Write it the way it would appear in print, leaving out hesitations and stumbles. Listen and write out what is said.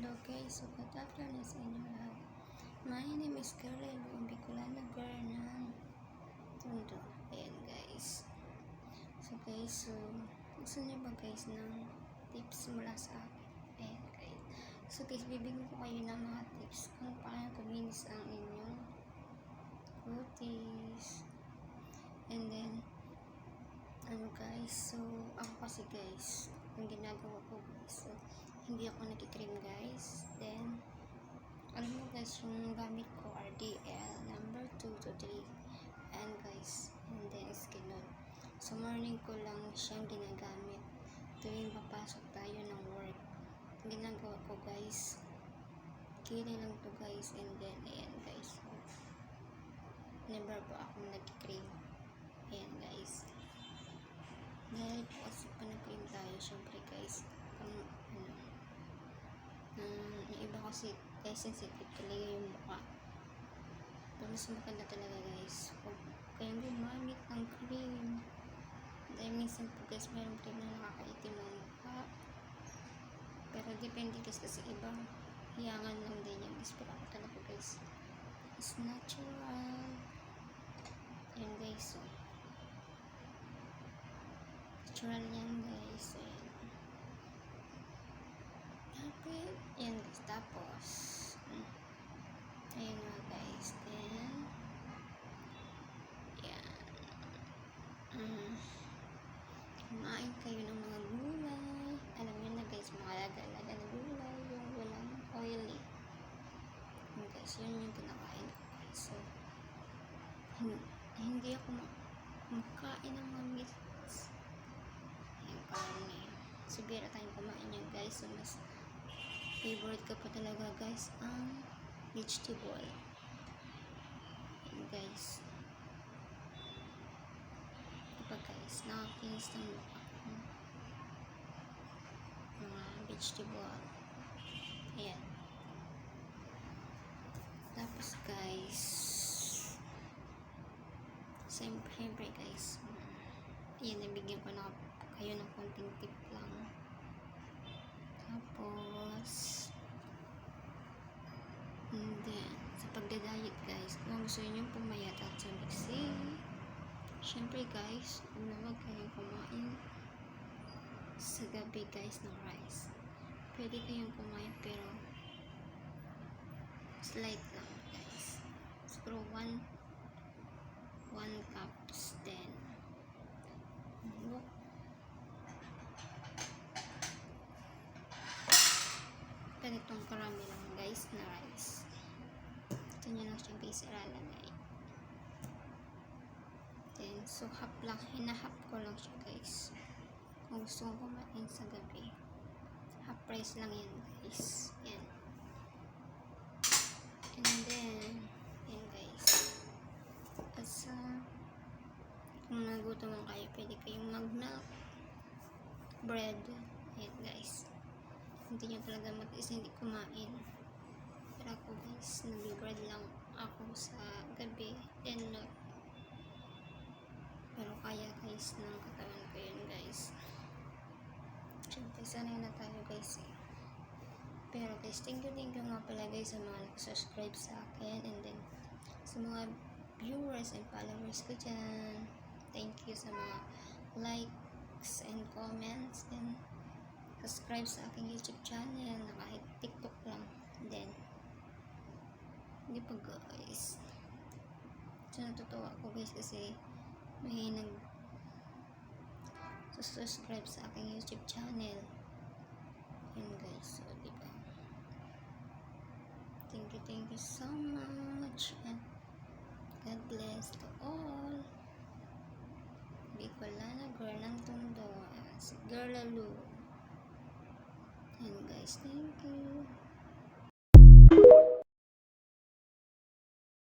Hello guys, so good afternoon sa inyo lahat. My name is Carla, ang Bicolana girl ng Tondo. Ayan guys. So gusto niyo ba guys ng tips mula sa akin? Ayan guys. So guys, bibigyan ko kayo ng mga tips kung paano kuminis ang inyong cuties. And then, guys, so ako kasi guys, ang ginagawa ko guys, so hindi ako nagkikream guys. Then alam mo guys, yung gamit ko RDL number 2 to 3 and guys, and then Skinol. So morning ko lang siyang ginagamit tuwing papasok tayo ng work. Ang ginagawa ko guys, kiri lang to guys. And then ayan guys, so, never po akong nagkikream. Ayan guys, dahil po kasi panag-cream tayo syempre guys, yung iba kasi sensitive talaga yung mukha. Pero mas maganda talaga guys huwag kayong gumamit ng cream, dahil minsan po guys mayroong cream na nakakaitim ang mukha, pero depende guys kasi iba hiyangan lang din yan guys. Pero ako talaga guys is natural. Yan guys, so natural yan guys. So yan guys, tapos ayun na guys, then yan, kumain kayo ng mga gulay. Alam nyo na guys, mga alaga-alaga na gulay, yung walang oily. Yan guys, yun yung kinakain ko guys. So hindi ako makain ng mga meats, yung karne. So bira tayong kumain yan guys. So mas favorite ko pa talaga guys ang vegetable. Yan guys, kapag guys nakakinis ng mukha mga vegetable, ayan. Tapos guys, siyempre guys, ayan, nabigyan ko na kayo ng konting tip lang. Tapos and then sa pagda-diet guys, kung gusto nyo pumayat at sumiksi, syempre guys, huwag kayong kumain sa gabi guys ng rice. Pwede kayong kumain pero slight lang guys, siguro 1 cups. Then ganitong karami lang guys na rice. Ito nyo lang siya guys ilalagay. Then so hinahap ko lang siya guys. Kung gusto kong kumain sa gabi, half price lang yan guys. Yan. And then yan guys, asa kung nagutom kayo, pwede kayong mag-milk bread. Yan guys, hindi nyo talaga matiis hindi kumain. Pero ako guys, nag-bread lang ako sa gabi and not. Pero kaya guys ng katawan ko yun guys. Siyempre sanay na tayo guys eh. Pero guys, thank you nga pala guys sa mga nag-subscribe sa akin, and then sa mga viewers and followers ko dyan. Thank you sa mga likes and comments, and subscribe sa aking YouTube channel na kahit TikTok lang. Then hindi pa guys, so natutuwa ako guys kasi may subscribe sa aking YouTube channel. Yun guys, so diba, thank you so much, and God bless to all. Bicolana girl ng Tondo, si Girl Lalu. And guys, thank you.